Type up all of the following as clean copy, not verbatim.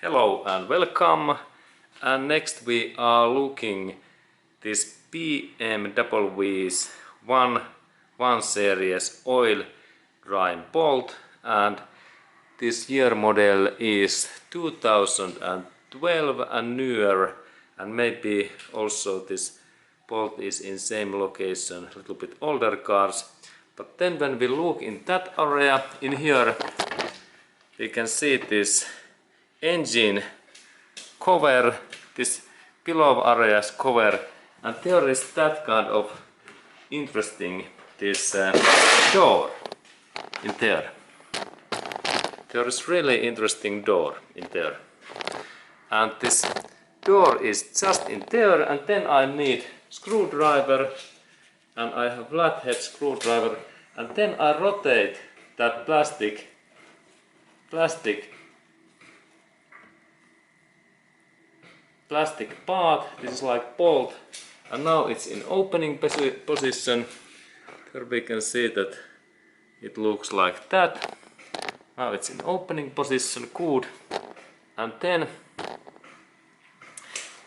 Hello and welcome. And next we are looking this BMW's 1 series oil drying bolt, and this year model is 2012 and newer, and maybe also this bolt is in same location, a little bit older cars. But then when we look in that area in here, we can see this engine cover, this below areas cover, and there is that kind of interesting this door in there. There is really interesting door in there, and this door is just in there, and then I need screwdriver, and I have flathead screwdriver, and then I rotate that plastic part. This is like bolt, and now it's in opening position. Here we can see that it looks like that. Now it's in opening position, good. And then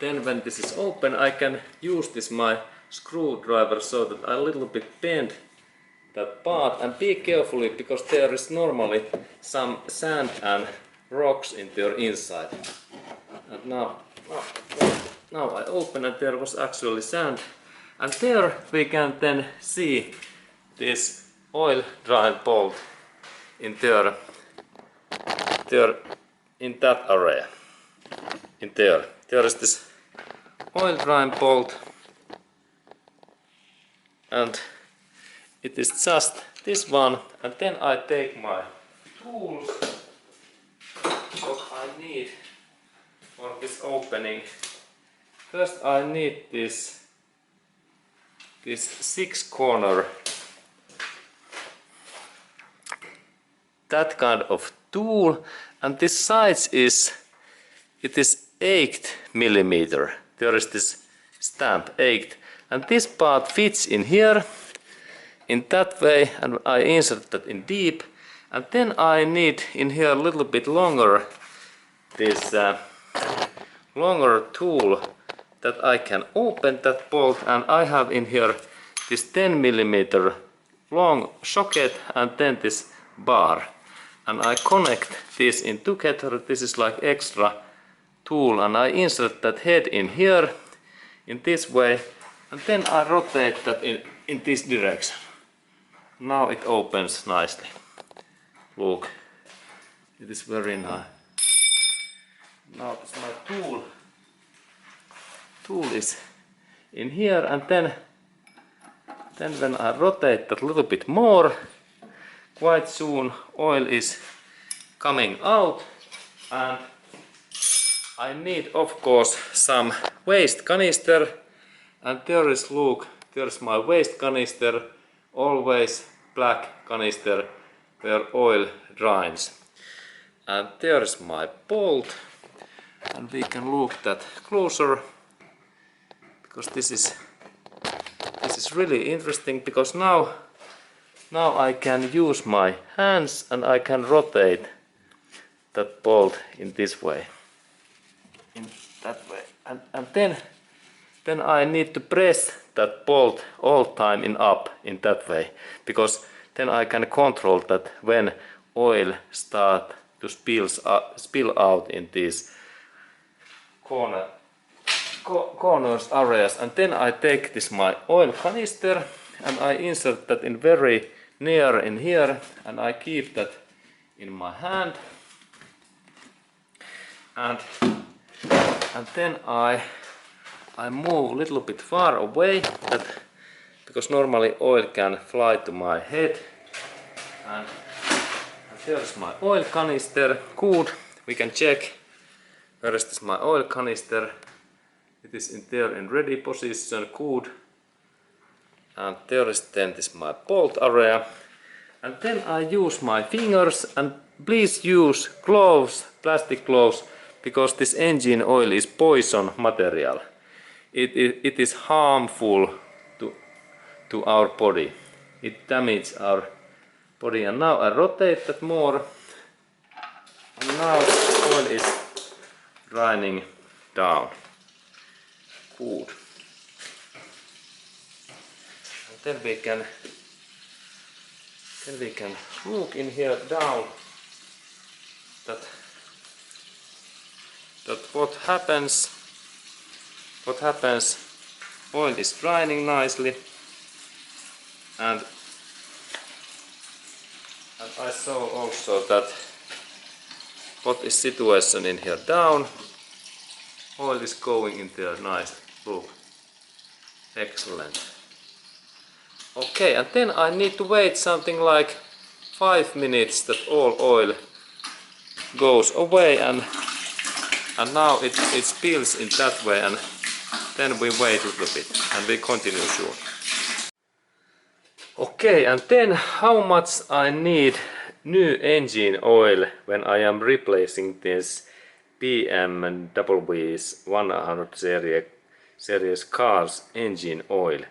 when this is open, I can use this my screwdriver so that I little bit bend that part, and be carefully because there is normally some sand and rocks in their inside. And now I open, and there was actually sand, and there we can then see this oil drying bolt in there in that area. In there is this oil drying bolt, and it is just this one. And then I take my tools what I need for this opening. First I need this 6-corner, that kind of tool, and this size is 8 millimeter. There is this stamp 8, and this part fits in here in that way, and I insert that in deep. And then I need in here a little bit longer this longer tool that I can open that bolt, and I have in here this 10 millimeter long socket and then this bar, and I connect this in together. This is like extra tool, and I insert that head in here in this way, and then I rotate that in this direction. Now it opens nicely. Look, it is very nice. Now this my tool is in here, and then when I rotate that a little bit more, quite soon oil is coming out, and I need of course some waste canister, and there is, look, there's my waste canister, always black canister where oil dries. And there is my bolt, and we can look that closer, because this is really interesting, because now I can use my hands and I can rotate that bolt in this way, in that way, and then I need to press that bolt all time in up in that way, because then I can control that when oil start to spill out in these corners areas. And then I take this my oil canister and I insert that in very near in here, and I keep that in my hand, and then I move a little bit far away, because normally oil can fly to my head. And there's my oil canister. Good. We can check where is this my oil canister. It is in there in ready position. Good. And there is then this my bolt area. And then I use my fingers, and please use gloves, plastic gloves, because this engine oil is poison material. It is harmful to our body. It damages our body. And now I rotate that more, and now oil is draining down. Good. And then we can look in here down that what happens. Oil is draining nicely, and I saw also that what is situation in here down. Oil is going in there nice. Look, excellent. Okay, and then I need to wait something like 5 minutes that all oil goes away, and now it spills in that way, and then we wait a little bit and we continue soon. Okay, and then how much I need new engine oil when I am replacing this BMW's 100 series cars engine oil.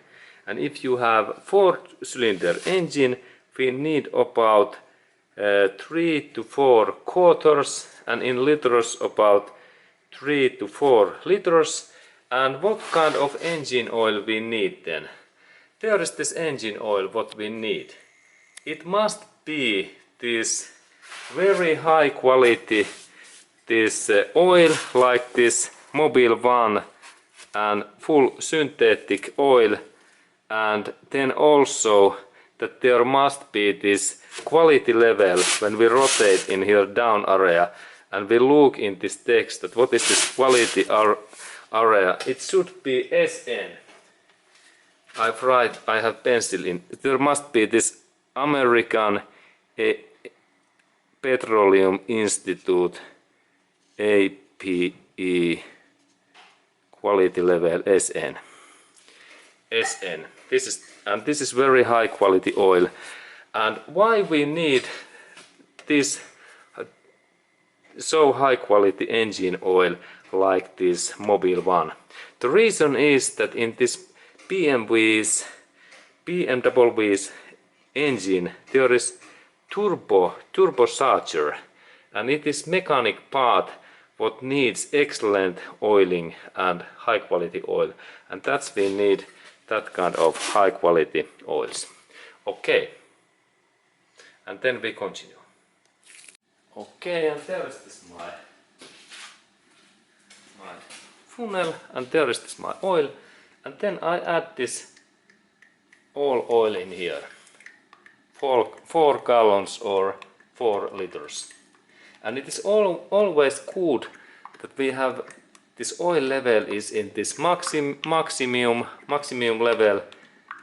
And if you have 4-cylinder engine, we need about 3 to 4 quarters, and in liters about 3 to 4 liters. And what kind of engine oil we need then? There is this engine oil what we need. It must be this very high quality this oil like this Mobile 1 and full synthetic oil, and then also that there must be this quality level when we rotate in here down area and we look in this text that what is this quality area. It should be SN. I have pencil in. There must be this American Petroleum Institute APE quality level SN. SN. This is very high quality oil. And why we need this so high quality engine oil like this Mobile 1? The reason is that in this BMW's engine there is turbocharger, and it is mechanic part what needs excellent oiling and high quality oil, and that's we need that kind of high quality oils. Okay, and then we continue. Okay, and there is this my funnel, and there is this my oil, and then I add this all oil in here, 4 gallons or 4 liters. And it is always good that we have this oil level is in this maximum level,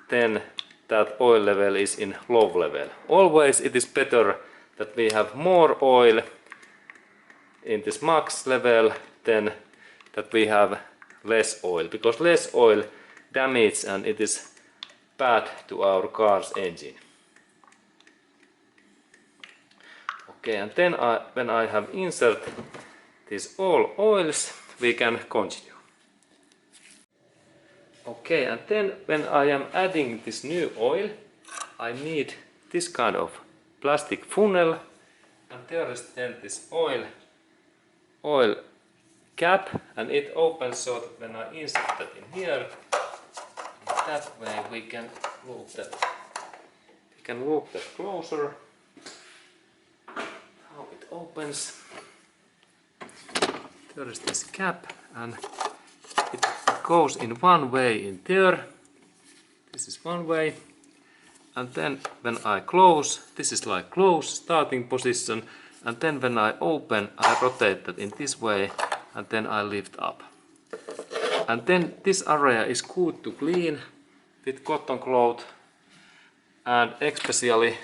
then that oil level is in low level. Always it is better that we have more oil in this max level than that we have less oil, because less oil damage and it is bad to our car's engine. Okay, and then when I have insert these all oils, we can continue. Okay, and then when I am adding this new oil, I need this kind of plastic funnel, and there is then this oil cap, and it opens so that when I insert that in here, that way we can look that closer. How it opens. There is this cap, and it goes in one way in there. This is one way, and then when I close, this is like close starting position, and then when I open, I rotate that in this way, and then I lift up. And then this area is good to clean with cotton cloth, and especially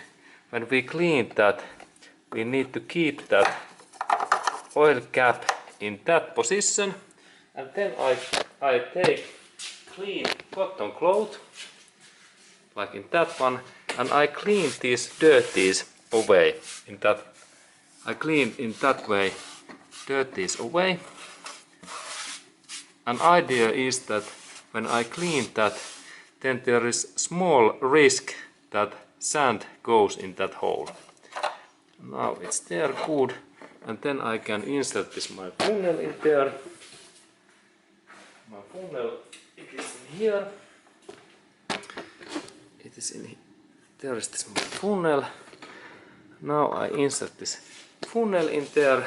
when we clean that, we need to keep that oil cap in that position. And then I take clean cotton cloth like in that one, and I clean these dirties away in that. I clean in that way dirties away. An idea is that when I clean that, then there is small risk that sand goes in that hole. Now it's there good, and then I can insert this my funnel in there. My funnel, it is in here. It is in here. There is this my funnel. Now I insert this funnel in there,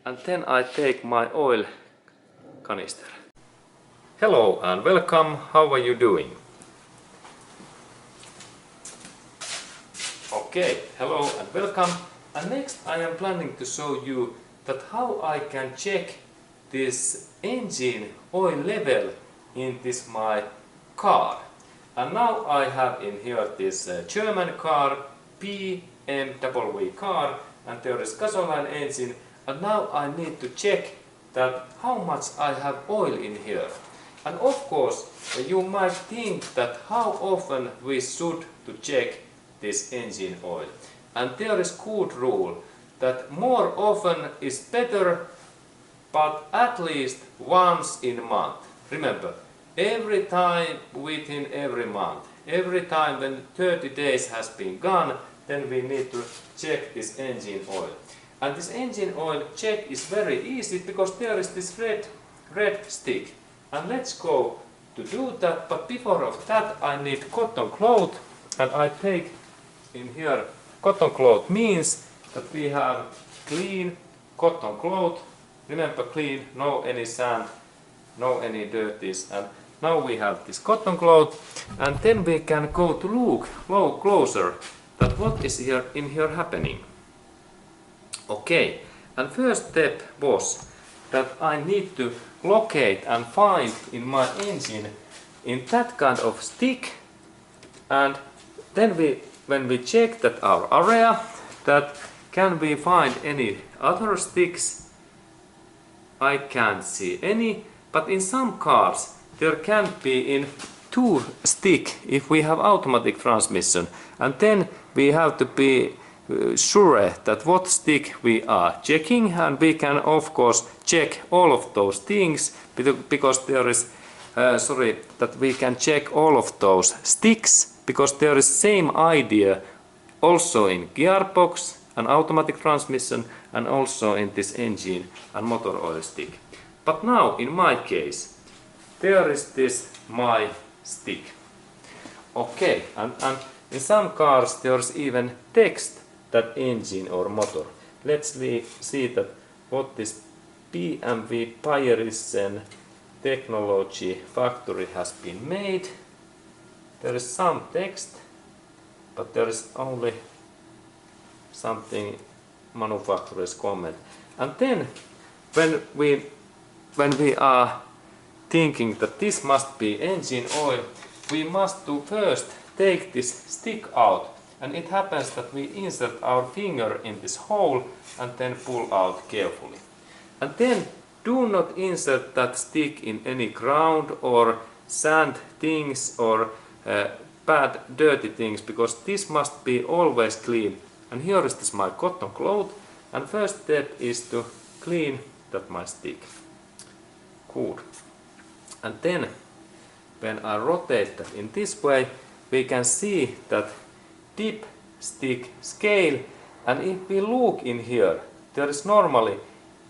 and then I take my oil canister. Hello and welcome. How are you doing? Okay, hello and welcome. And next I am planning to show you that how I can check this engine oil level in this my car. And now I have in here this German car, BMW car, and there is gasoline engine, and now I need to check that how much I have oil in here. And of course you might think that how often we should to check this engine oil. And there is good rule that more often is better, but at least once in a month. Remember, every time within every month, every time when 30 days has been gone, then we need to check this engine oil. And this engine oil check is very easy because there is this red stick. And let's go to do that, but before of that I need cotton cloth, and I take in here cotton cloth means that we have clean cotton cloth. Remember, clean, no any sand, no any dirties. And now we have this cotton cloth, and then we can go to look closer that what is here in here happening. Okay, and first step was that I need to locate and find in my engine in that kind of stick, and then when we check that our area, that can we find any other sticks. I can't see any, but in some cars there can be in 2 sticks if we have automatic transmission, and then we have to be sure that what stick we are checking, and we can of course check all of those things because there is that we can check all of those sticks because there is same idea also in gearbox and automatic transmission and also in this engine and motor oil stick. But now in my case there is this my stick. Okay, and in some cars there's even text that engine or motor. Let's see that what this BMW Bayerischen technology factory has been made. There is some text, but there is only something manufacturer's comment. And then when we are thinking that this must be engine oil, we must to first take this stick out, and it happens that we insert our finger in this hole and then pull out carefully. And then do not insert that stick in any ground or sand things or bad dirty things, because this must be always clean. And here is this my cotton cloth, and first step is to clean that my stick. Good. And then when I rotate that in this way, we can see that dip stick scale, and if we look in here, there is normally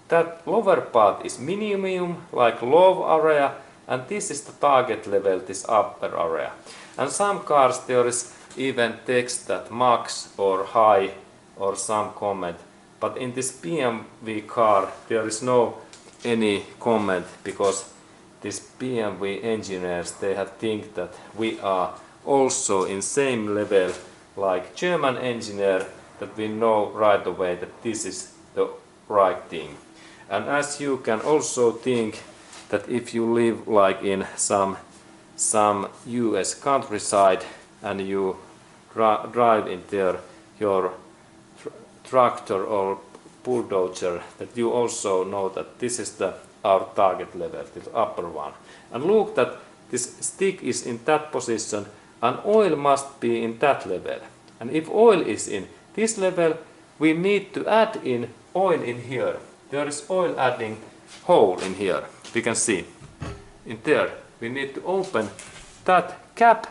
that lower part is minimum, like low area, and this is the target level, this upper area. And some cars there is even text that max or high or some comment, but in this BMW car there is no any comment because these BMW engineers, they have think that we are also in same level like German engineer, that we know right away that this is the right thing. And as you can also think that if you live like in some US countryside and you drive in there your tractor or bulldozer, that you also know that this is our target level, the upper one. And look that this stick is in that position and oil must be in that level. And if oil is in this level, we need to add in oil in here. There is oil adding hole in here. We can see in there. We need to open that cap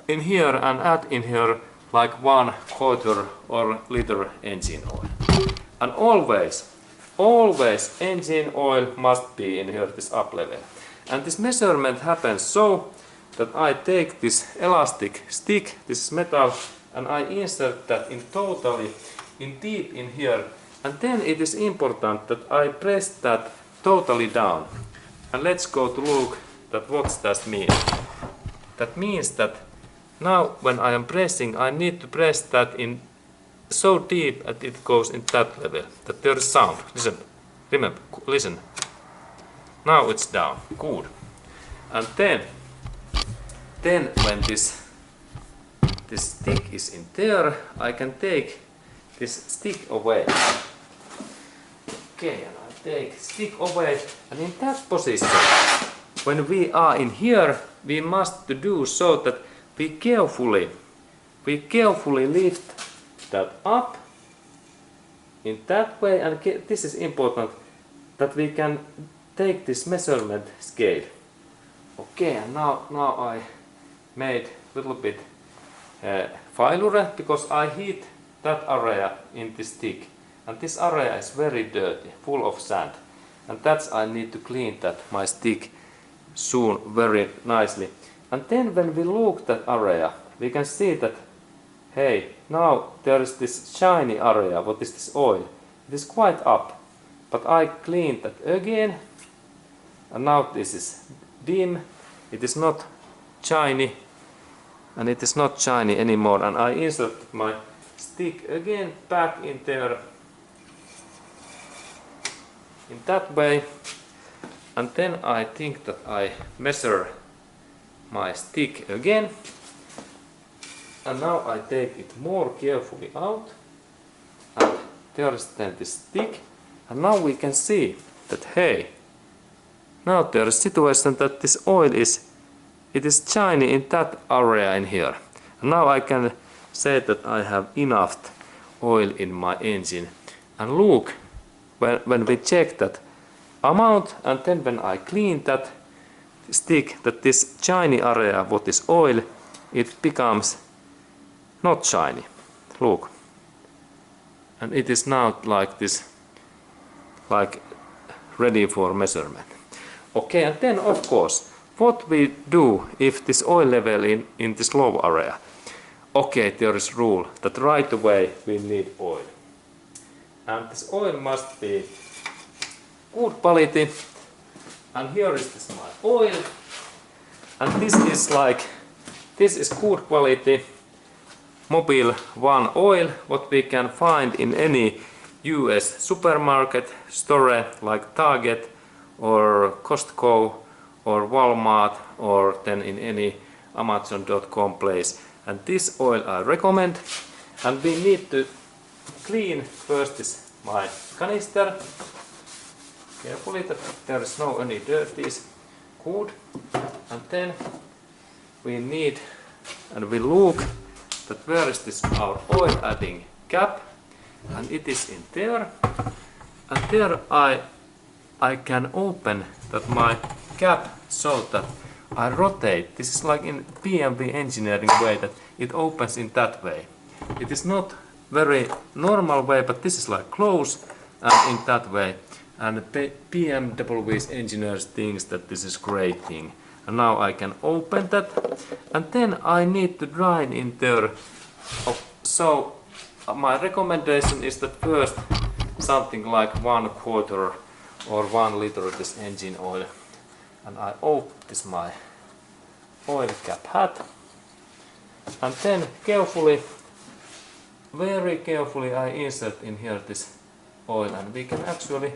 in here and add in here like 1/4 or liter engine oil. And always engine oil must be in here, this up level. And this measurement happens so that I take this elastic stick, this metal, and I insert that in totally in deep in here. And then it is important that I press that totally down. And let's go to look that what that means. That means that now when I am pressing, I need to press that in so deep that it goes in that level, that there is sound. Listen, remember, listen. Now it's down, good. And then when this stick is in there, I can take this stick away. Okay, and I take stick away, and in that position, when we are in here, we must do so that we carefully lift that up in that way, and this is important that we can take this measurement scale. Okay, and now I made a little bit failure because I hit that area in this stick, and this area is very dirty, full of sand, and that's I need to clean that my stick soon very nicely. And then when we look that area, we can see that hey, now there is this shiny area. What is this oil? It is quite up, but I cleaned that again, and now this is dim. It is not shiny, and it is not shiny anymore. And I insert my stick again back in there in that way, and then I think that I measure my stick again, and now I take it more carefully out, and there is then this stick, and now we can see that hey, now there is situation that this oil is shiny in that area in here. And now I can say that I have enough oil in my engine. And look, when we check that amount, and then when I clean that stick, that this shiny area, what is oil, it becomes not shiny. Look, and it is now like this, like ready for measurement. Okay, and then of course, what we do if this oil level in this low area? Okay, there is rule that right away we need oil, and this oil must be good quality. And here is this my oil, and this is good quality Mobil 1 oil, what we can find in any US supermarket store like Target or Costco or Walmart, or then in any Amazon.com place. And this oil I recommend. And we need to clean first this my canister carefully that there is no any dirties. Good. And then we need, and we look that where is this our oil adding cap, and it is in there, and there I can open that my cap so that I rotate. This is like in BMW engineering way, that it opens in that way. It is not very normal way, but this is like close and in that way. And BMW's engineers thinks that this is great thing. And now I can open that, and then I need to dry in there. So my recommendation is that first something like 1/4 or 1 liter of this engine oil, and I open this my oil cap hat, and then carefully, very carefully I insert in here this oil, and we can actually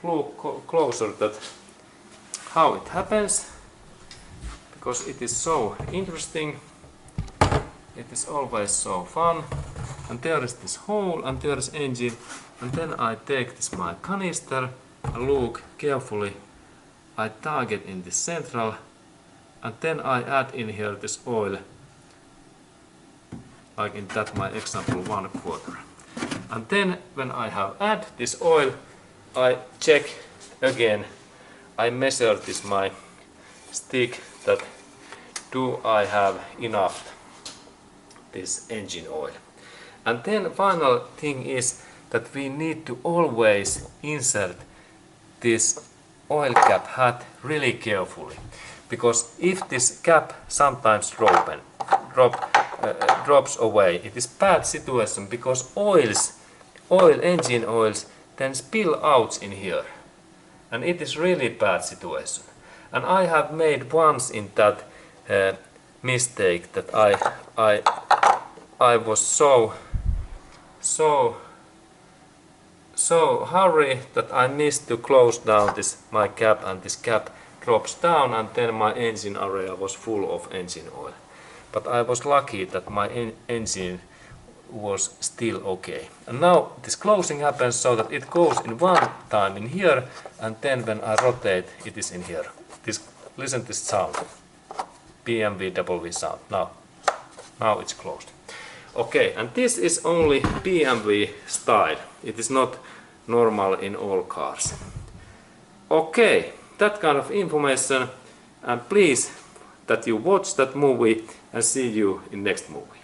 look closer that how it happens, because it is so interesting. It is always so fun. And there is this hole, and there is engine, and then I take this my canister and look carefully. I target in this central, and then I add in here this oil, like in that my example 1/4. And then when I have add this oil, I check again. I measure this my stick that do I have enough this engine oil. And then final thing is that we need to always insert this oil cap hat really carefully, because if this cap sometimes drops away, it is bad situation, because engine oils then spill out in here, and it is really bad situation. And I have made once in that mistake that I was so hurry that I missed to close down this my cap, and this cap drops down, and then my engine area was full of engine oil. But I was lucky that my engine was still okay. And now this closing happens so that it goes in one time in here, and then when I rotate it is in here. Listen to this sound, BMW sound. Now it's closed. Okay, and this is only BMW style. It is not normal in all cars. Okay, that kind of information, and please that you watch that movie, and see you in next movie.